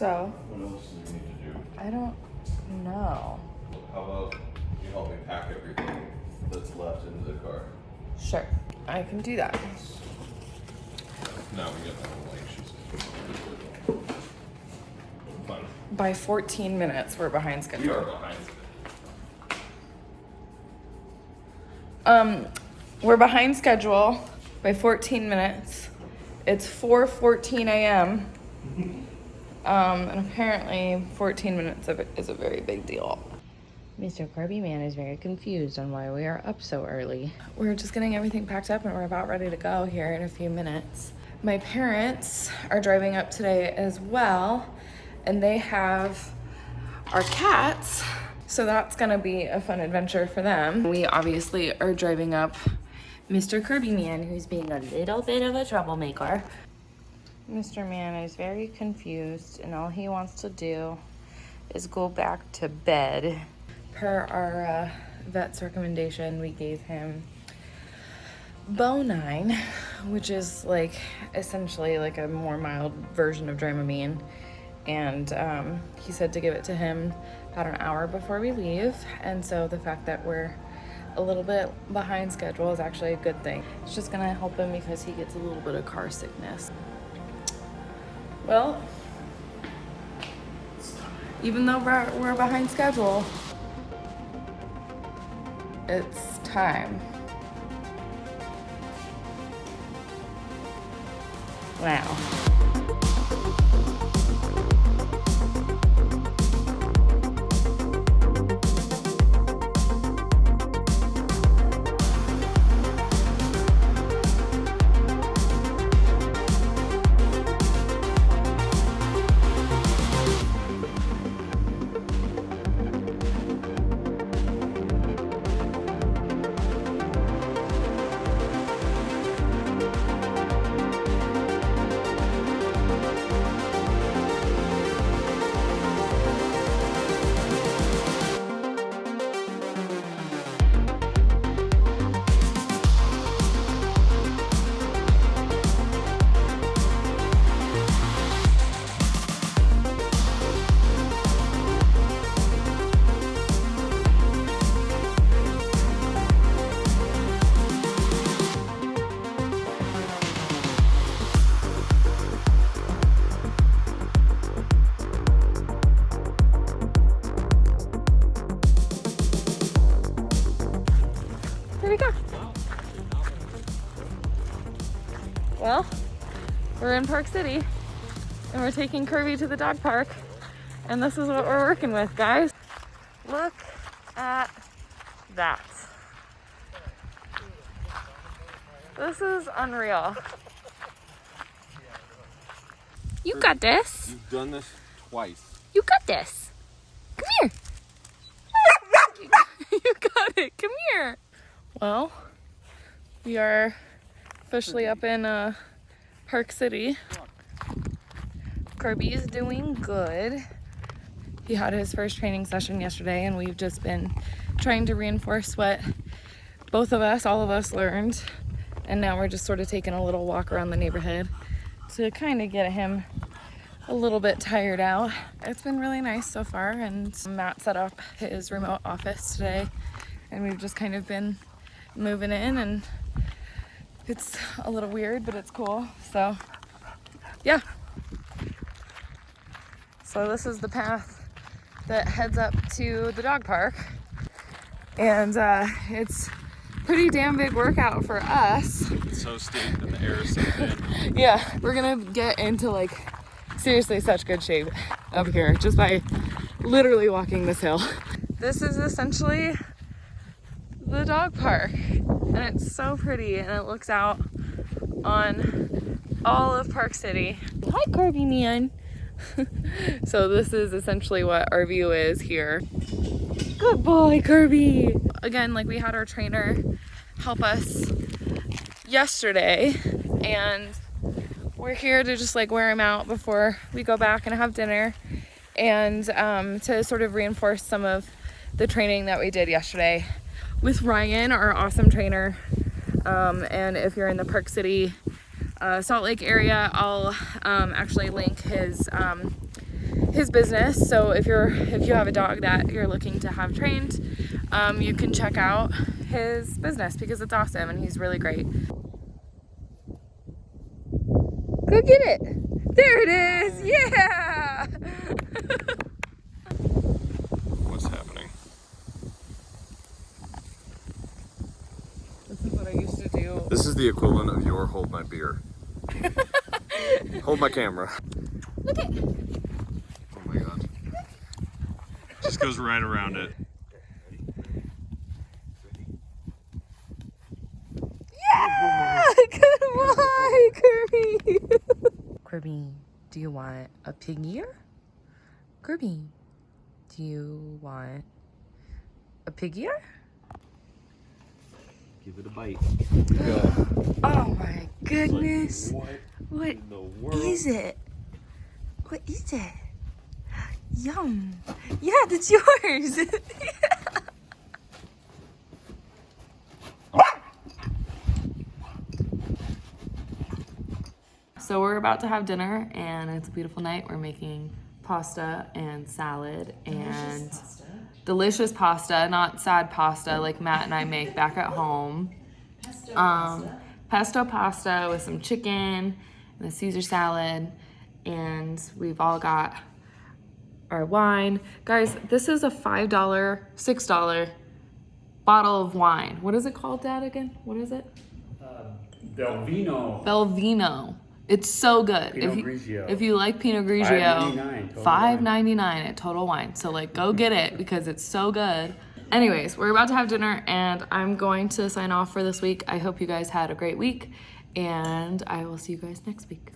So. What else do we need to do? I don't know. How about you help me pack everything that's left into the car? Sure, I can do that. No, we get that whole lane. She's fine. By 14 minutes, we're behind schedule. We are behind. We're behind schedule by 14 minutes. It's 4:14 a.m. And apparently 14 minutes of it is a very big deal. Mr. Kirby man is very confused on why we are up so early. We're just getting everything packed up and we're about ready to go here in a few minutes. My parents are driving up today as well, and they have our cats. So that's gonna be a fun adventure for them. We obviously are driving up Mr. Kirby man, who's being a little bit of a troublemaker. Mr. Man is very confused, and all he wants to do is go back to bed. Per our vet's recommendation, we gave him Bonine, which is like essentially like a more mild version of Dramamine. And he said to give it to him about an hour before we leave. And so the fact that we're a little bit behind schedule is actually a good thing. It's just gonna help him because he gets a little bit of car sickness. Well, even though we're behind schedule, it's time. Wow. Here we go. Well, we're in Park City and we're taking Kirby to the dog park, and this is what we're working with, guys. Look at that. This is unreal. You got this. You've done this twice. You got this. Come here. You got it. Come here. Well, we are officially up in Park City. Kirby is doing good. He had his first training session yesterday, and we've just been trying to reinforce what both of us, all of us learned. And now we're just sort of taking a little walk around the neighborhood to kind of get him a little bit tired out. It's been really nice so far, and Matt set up his remote office today, and we've just kind of been moving in, and it's a little weird, but it's cool. So yeah, so this is the path that heads up to the dog park, and it's pretty damn big workout for us. It's so steep and the air is so thin. Yeah, we're gonna get into like seriously such good shape up here just by literally walking this hill. This is essentially the dog park, and it's so pretty, and it looks out on all of Park City. Hi, Kirby man. So this is essentially what our view is here. Good boy, Kirby. Again, like, we had our trainer help us yesterday, and we're here to just like wear him out before we go back and have dinner, and to sort of reinforce some of the training that we did yesterday with Ryan, our awesome trainer. And if you're in the Park City, Salt Lake area, I'll actually link his his business. So if you have a dog that you're looking to have trained, you can check out his business because it's awesome and he's really great. Go get it. There it is. Yeah. What's happening? This is what I used to do. This is the equivalent of your hold my beer. Hold my camera. Look at. Oh my god. Just goes right around it. Yeah. Good boy, Kirby. Kirby, do you want a pig ear? Kirby, do you want a pig ear? Give it a bite. Oh my goodness. What in the world? is it? What is it? Yum. Yeah, that's yours. So we're about to have dinner and it's a beautiful night. We're making pasta and salad and delicious pasta, not sad pasta like Matt and I make back at home. Pesto pasta with some chicken and a Caesar salad, and we've all got our wine. Guys, this is a $5, $6 bottle of wine. What is it called, Dad, again? What is it? Belvino. Belvino. It's so good. Pinot Grigio. If you like Pinot Grigio, $5.99 $5.99 at Total Wine. So like go get it because it's so good. Anyways, we're about to have dinner and I'm going to sign off for this week. I hope you guys had a great week and I will see you guys next week.